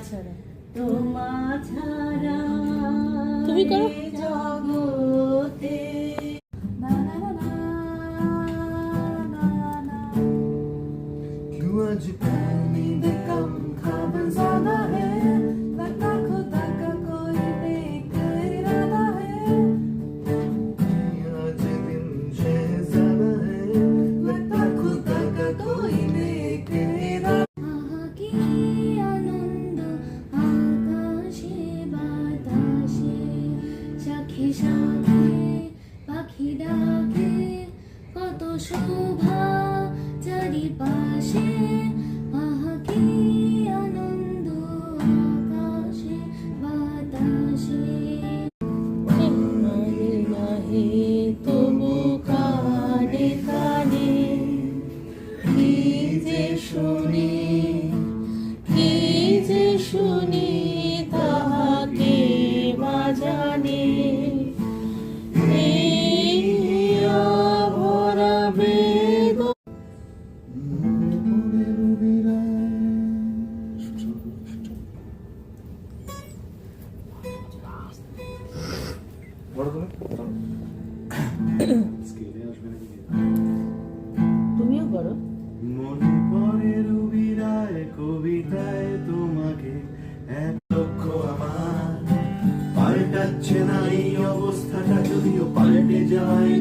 ছাড়া তোমা ছাড়া তুমি করো। জগতে क्यों आज नींद कम ख्वाब ज़्यादा है लगता खुदा का कोई नेक इरादा है आज दिन शहज़ादा है लगता खुदा का कोई नेक इरादा আহাকি আনন্দ আকাশে বাতাসে সাক্ষী সাথে পাখি ডাকে কত শোভা চারিপাশে আহাকি আনন্দ আকাশে বাতাসে নাহে নাহে তবু কানে কানে কি যে শুনি কি যে শুনি তাহাকে বাজানে এই ভরা বেগ তুমিও করো। মনে পড়ে রবিরায় কবিতায় তোমাকে এক লক্ষ আমার পাল্টাচ্ছে না এই অবস্থাটা যদিও পাল্টে যায়